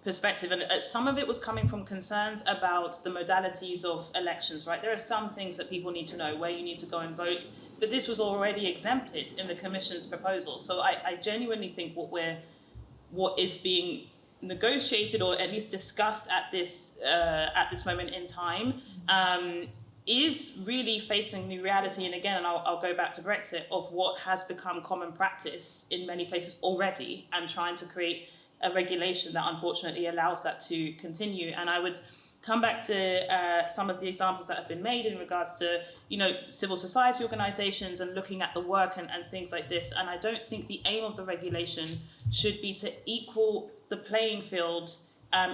perspective. And some of it was coming from concerns about the modalities of elections, right? There are some things that people need to know, where you need to go and vote, but this was already exempted in the Commission's proposal. So I genuinely think what is being negotiated, or at least discussed at this moment in time, is really facing the reality, and again, I'll go back to Brexit, of what has become common practice in many places already, and trying to create a regulation that unfortunately allows that to continue. And I would come back to some of the examples that have been made in regards to, civil society organizations and looking at the work and things like this. And I don't think the aim of the regulation should be to equal the playing field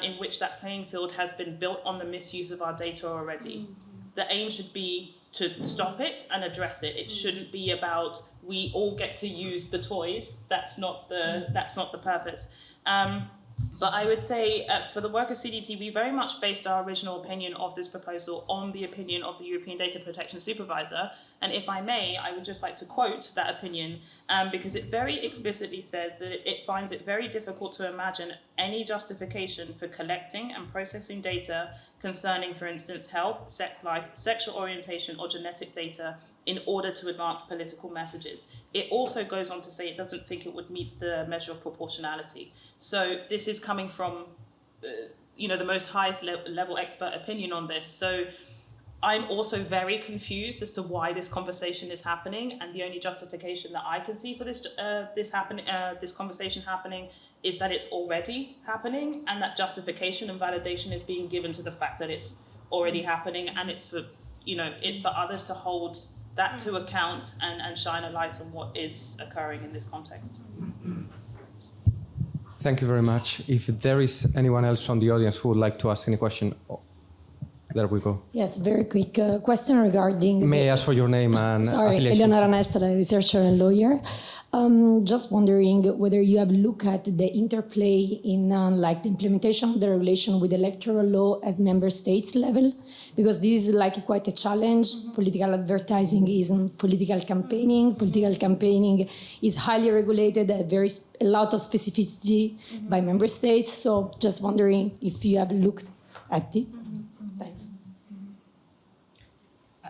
in which that playing field has been built on the misuse of our data already. The aim should be to stop it and address it. It shouldn't be about we all get to use the toys. That's not the purpose. But I would say for the work of CDT, we very much based our original opinion of this proposal on the opinion of the European Data Protection Supervisor. And if I may, I would just like to quote that opinion because it very explicitly says that it finds it very difficult to imagine any justification for collecting and processing data concerning, for instance, health, sex life, sexual orientation, or genetic data in order to advance political messages. It also goes on to say it doesn't think it would meet the measure of proportionality. So this is coming from, the most highest level expert opinion on this. So I'm also very confused as to why this conversation is happening, and the only justification that I can see for this conversation happening is that it's already happening, and that justification and validation is being given to the fact that it's already happening, and it's for others to hold that to account and shine a light on what is occurring in this context. Thank you very much. If there is anyone else from the audience who would like to ask any question, there we go. Yes, very quick question regarding... May I ask for your name and affiliation? Arianna, Estelle, researcher and lawyer. Just wondering whether you have looked at the interplay in the implementation of the regulation with electoral law at member states level, because this is quite a challenge. Political advertising isn't political campaigning. Political campaigning is highly regulated, a lot of specificity by member states. So just wondering if you have looked at it. Thanks.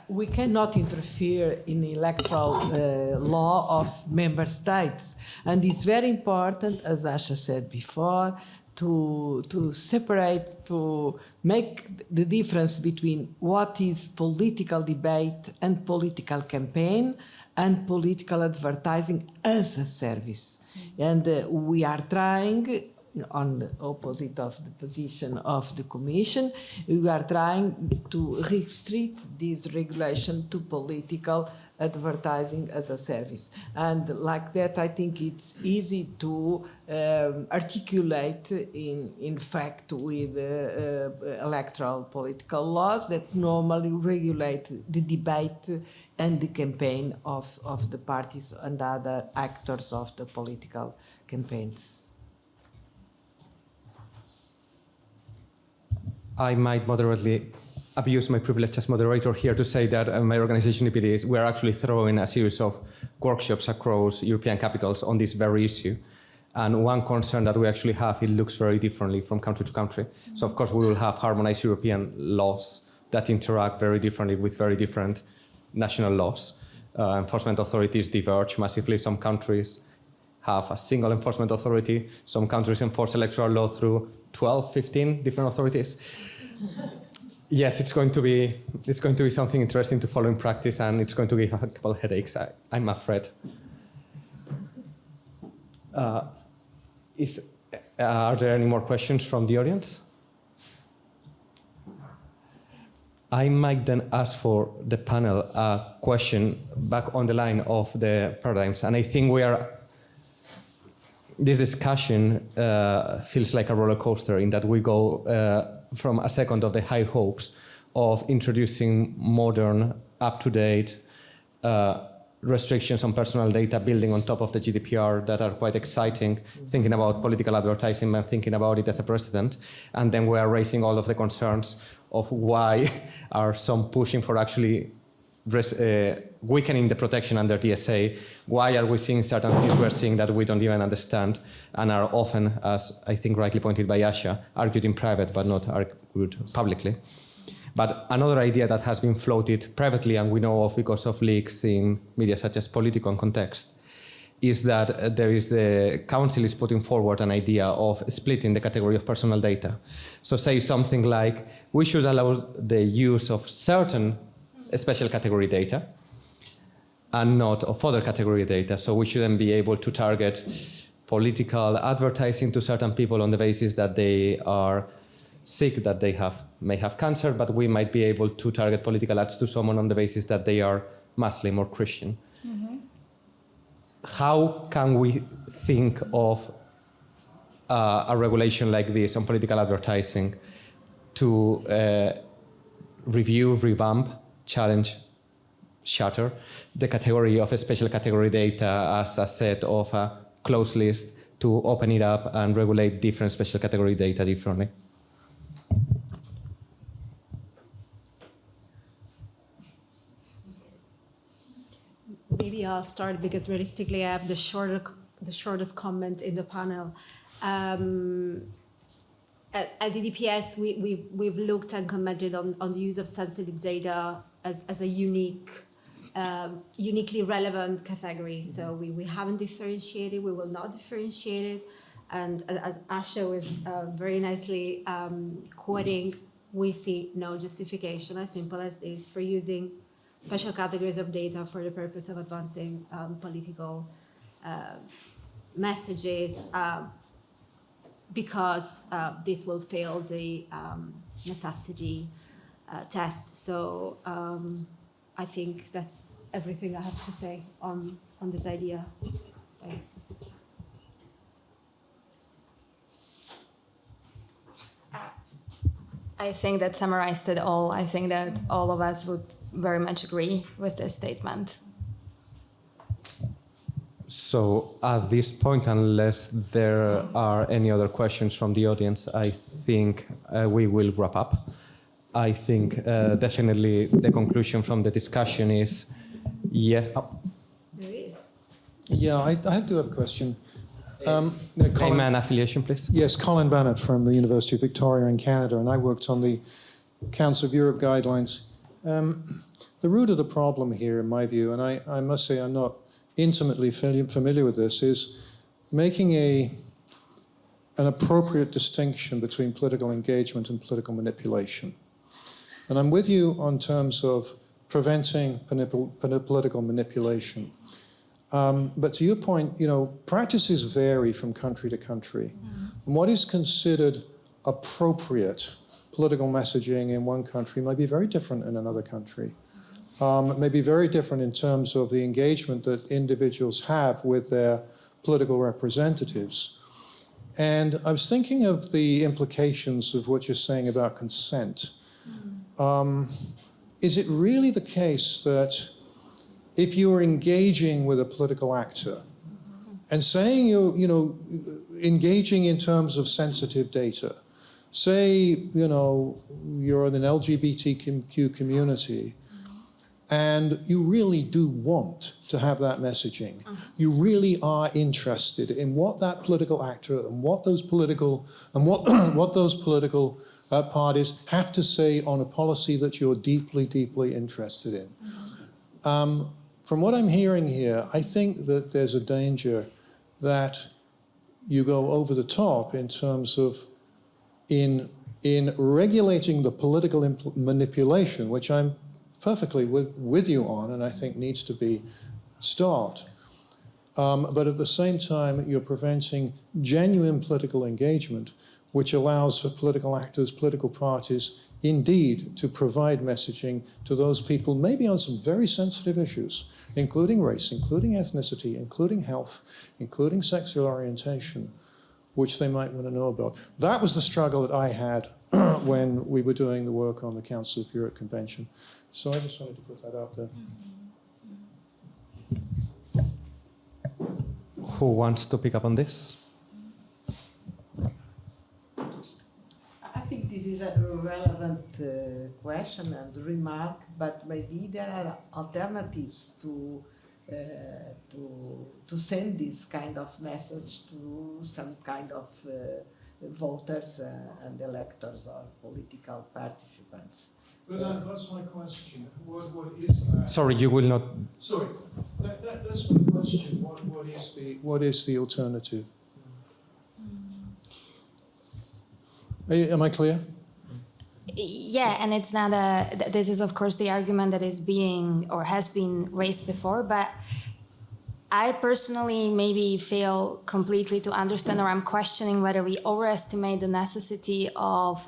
We cannot interfere in electoral law of member states. And it's very important, as Asha said before, to separate, to make the difference between what is political debate and political campaign and political advertising as a service. And we are trying, on the opposite of the position of the Commission, we are trying to restrict this regulation to political advertising as a service. And like that, I think it's easy to articulate in fact with electoral political laws that normally regulate the debate and the campaign of the parties and other actors of the political campaigns. I might moderately abuse my privilege as moderator here to say that my organization, EPD, we're actually throwing a series of workshops across European capitals on this very issue. And one concern that we actually have, it looks very differently from country to country. So of course we will have harmonized European laws that interact very differently with very different national laws. Enforcement authorities diverge massively. Some countries have a single enforcement authority. Some countries enforce electoral law through 12, 15 different authorities. Yes, it's going to be something interesting to follow in practice, and it's going to give a couple of headaches, I'm afraid. Are there any more questions from the audience? I might then ask for the panel a question back on the line of the paradigms, and I think this discussion feels like a roller coaster in that we go from a second of the high hopes of introducing modern, up-to-date restrictions on personal data building on top of the GDPR that are quite exciting, thinking about political advertising and thinking about it as a precedent. And then we are raising all of the concerns of why are some pushing for actually weakening the protection under DSA. Why are we seeing certain things we're seeing that we don't even understand and are often, as I think rightly pointed by Asha, argued in private but not argued publicly. But another idea that has been floated privately and we know of because of leaks in media such as Politico and Context is that the council is putting forward an idea of splitting the category of personal data. So say something like, we should allow the use of certain special category data and not of other category data. So we shouldn't be able to target political advertising to certain people on the basis that they are sick, that they may have cancer, but we might be able to target political ads to someone on the basis that they are Muslim or Christian. Mm-hmm. How can we think of a regulation like this on political advertising to review, revamp, challenge, shatter the category of a special category data as a set of a closed list, to open it up and regulate different special category data differently? Maybe I'll start because realistically I have the shortest comment in the panel. As EDPS, we've looked and commented on the use of sensitive data as a uniquely relevant category. So we haven't differentiated, we will not differentiate it. And as Asha was very nicely quoting, we see no justification, as simple as this, for using special categories of data for the purpose of advancing political messages, because this will fail the necessity test. So I think that's everything I have to say on this idea. Thanks. I think that summarized it all. I think that all of us would very much agree with this statement. So at this point, unless there are any other questions from the audience, I think we will wrap up. I think definitely the conclusion from the discussion is, There is. Yeah, I do have a question. Name and affiliation, please. Yes, Colin Bennett from the University of Victoria in Canada, and I worked on the Council of Europe guidelines. The root of the problem here, in my view, and I must say I'm not intimately familiar with this, is making an appropriate distinction between political engagement and political manipulation. And I'm with you on terms of preventing political manipulation. But to your point, practices vary from country to country. And what is considered appropriate political messaging in one country might be very different in another country. It may be very different in terms of the engagement that individuals have with their political representatives. And I was thinking of the implications of what you're saying about consent. Is it really the case that if you're engaging with a political actor and saying you're engaging in terms of sensitive data, say, you're in an LGBTQ community and you really do want to have that messaging, you really are interested in what that political actor and what those political parties have to say on a policy that you're deeply, deeply interested in. From what I'm hearing here, I think that there's a danger that you go over the top in terms of in regulating the political manipulation, which I'm perfectly with you on and I think needs to be stopped. But at the same time, you're preventing genuine political engagement, which allows for political actors, political parties, indeed, to provide messaging to those people, maybe on some very sensitive issues, including race, including ethnicity, including health, including sexual orientation, which they might want to know about. That was the struggle that I had when we were doing the work on the Council of Europe Convention. So I just wanted to put that out there. Who wants to pick up on this? I think this is a relevant question and remark, but maybe there are alternatives to send this kind of message to some kind of voters and electors or political participants. But that's my question. What is that? Sorry, you will not. Sorry, that's my question. What is the alternative? Mm. Am I clear? Yeah, and it's not this is of course the argument that is being or has been raised before, but I personally maybe fail completely to understand, or I'm questioning whether we overestimate the necessity of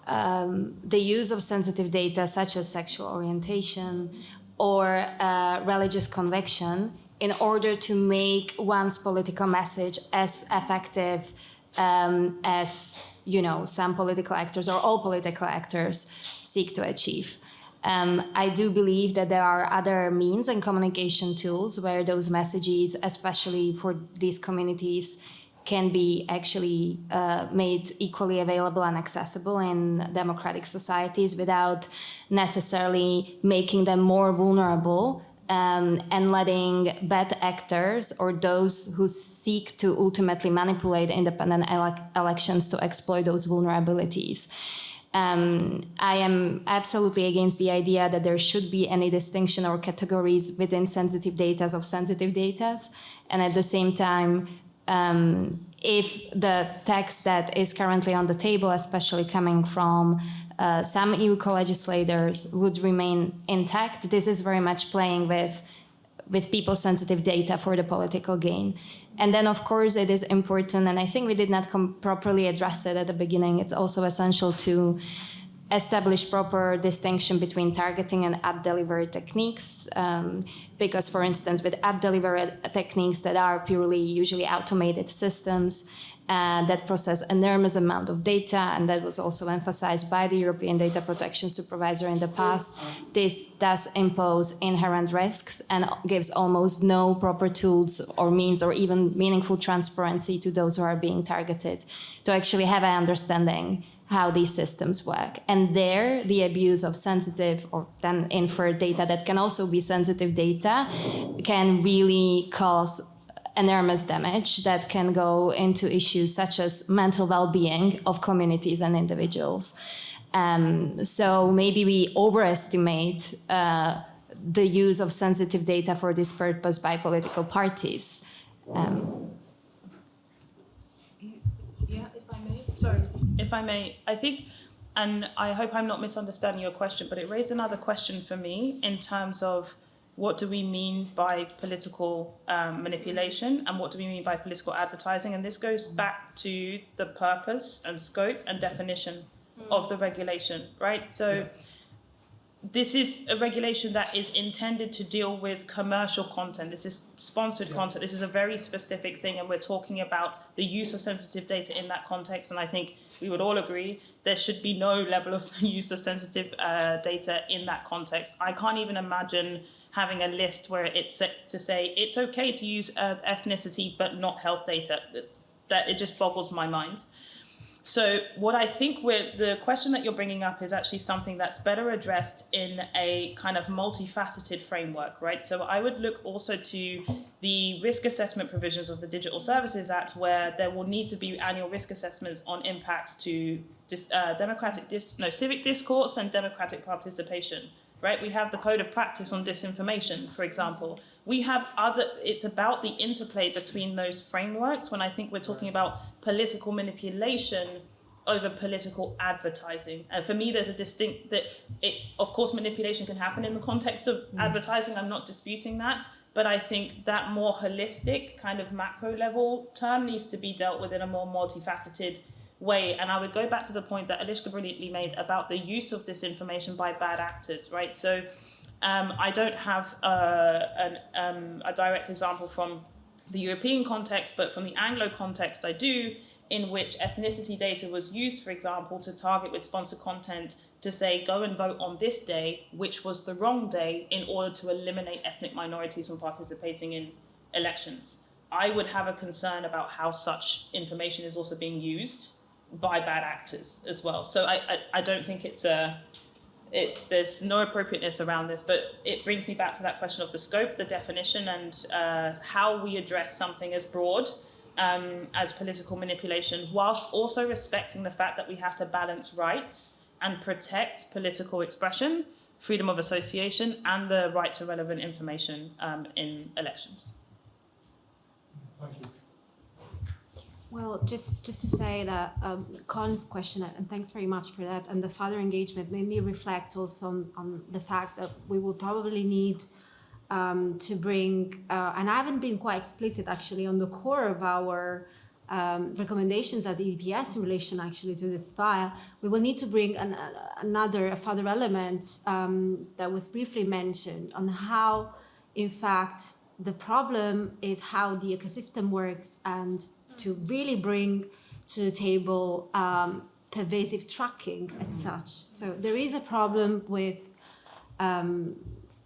the use of sensitive data such as sexual orientation or religious conviction in order to make one's political message as effective as, you know, some political actors or all political actors seek to achieve. I do believe that there are other means and communication tools where those messages, especially for these communities, can be actually made equally available and accessible in democratic societies without necessarily making them more vulnerable and letting bad actors or those who seek to ultimately manipulate independent elections to exploit those vulnerabilities. I am absolutely against the idea that there should be any distinction or categories within sensitive data of sensitive data. And at the same time, if the text that is currently on the table, especially coming from some EU co-legislators, would remain intact, this is very much playing with people's sensitive data for the political gain. And then, of course, it is important, and I think we did not properly address it at the beginning, it's also essential to establish proper distinction between targeting and ad delivery techniques. Because, for instance, with ad delivery techniques that are purely usually automated systems that process enormous amount of data, and that was also emphasized by the European Data Protection Supervisor in the past, this does impose inherent risks and gives almost no proper tools or means or even meaningful transparency to those who are being targeted to actually have an understanding how these systems work. And there, the abuse of sensitive or then inferred data that can also be sensitive data can really cause enormous damage that can go into issues such as mental well-being of communities and individuals. So maybe we overestimate the use of sensitive data for this purpose by political parties. Yeah, if I may. Sorry, if I may. I think, and I hope I'm not misunderstanding your question, but it raised another question for me in terms of what do we mean by political manipulation and what do we mean by political advertising? And this goes back to the purpose and scope and definition of the regulation, right? So this is a regulation that is intended to deal with commercial content. This is sponsored content. This is a very specific thing, and we're talking about the use of sensitive data in that context. And I think we would all agree there should be no level of use of sensitive data in that context. I can't even imagine having a list where it's set to say it's okay to use ethnicity but not health data. That it just boggles my mind. So what I think the question that you're bringing up is actually something that's better addressed in a kind of multifaceted framework, right? So I would look also to the risk assessment provisions of the Digital Services Act, where there will need to be annual risk assessments on impacts to civic discourse and democratic participation, right? We have the Code of Practice on Disinformation, for example. We have it's about the interplay between those frameworks when I think we're talking about political manipulation over political advertising. And for me, there's a distinct of course, manipulation can happen in the context of advertising. I'm not disputing that. But I think that more holistic kind of macro level term needs to be dealt with in a more multifaceted way. And I would go back to the point that Eliška brilliantly made about the use of this information by bad actors, right? So I don't have a direct example from the European context, but from the Anglo context I do, in which ethnicity data was used, for example, to target with sponsored content to say, go and vote on this day, which was the wrong day, in order to eliminate ethnic minorities from participating in elections. I would have a concern about how such information is also being used by bad actors as well. So I don't think there's no appropriateness around this, but it brings me back to that question of the scope, the definition, and how we address something as broad as political manipulation, whilst also respecting the fact that we have to balance rights and protect political expression, freedom of association, and the right to relevant information in elections. Thank you. Well, just to say that Colin's question, and thanks very much for that, and the further engagement made me reflect also on the fact that we will probably need to bring, and I haven't been quite explicit actually on the core of our recommendations at the EDPS in relation actually to this file. We will need to bring a further element that was briefly mentioned on how, in fact, the problem is how the ecosystem works, and to really bring to the table pervasive tracking and such. So there is a problem with,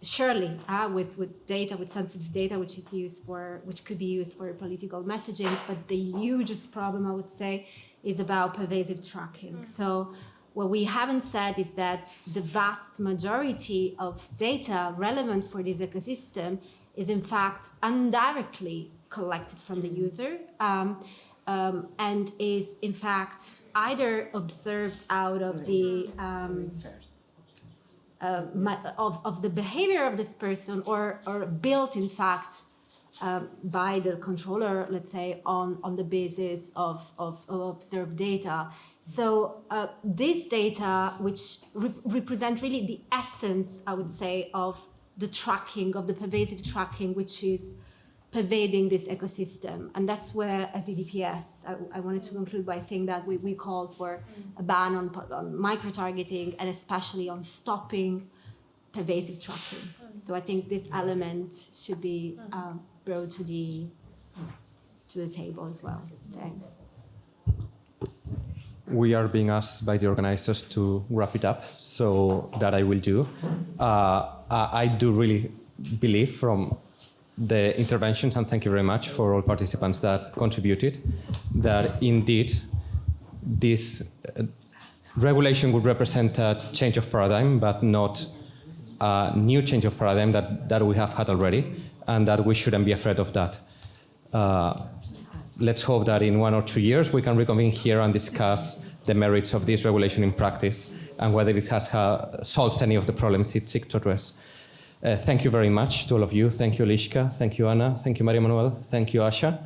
surely, with data, with sensitive data, which could be used for political messaging. But the hugest problem, I would say, is about pervasive tracking. So what we haven't said is that the vast majority of data relevant for this ecosystem is in fact indirectly collected from the user and is in fact either observed out of the of the behavior of this person or built in fact by the controller, let's say, on the basis of observed data. So this data, which represent really the essence, I would say, of the tracking, of the pervasive tracking, which is pervading this ecosystem. And that's where, as EDPS, I wanted to conclude by saying that we call for a ban on micro-targeting and especially on stopping pervasive tracking. So I think this element should be brought to the table as well. Thanks. We are being asked by the organizers to wrap it up, so that I will do. I do really believe from the interventions, and thank you very much for all participants that contributed, that indeed this regulation would represent a change of paradigm, but not a new change of paradigm that we have had already, and that we shouldn't be afraid of that. Let's hope that in 1 or 2 years we can reconvene here and discuss the merits of this regulation in practice and whether it has solved any of the problems it seeks to address. Thank you very much to all of you. Thank you, Eliška. Thank you, Anna. Thank you, Maria Manuel. Thank you, Asha.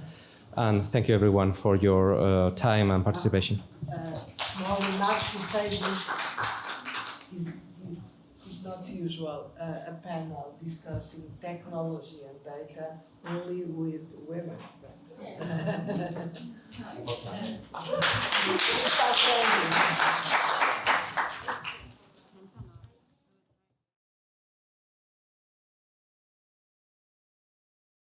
And thank you, everyone, for your time and participation. Small remark to say this is not usual, a panel discussing technology and data only with women. But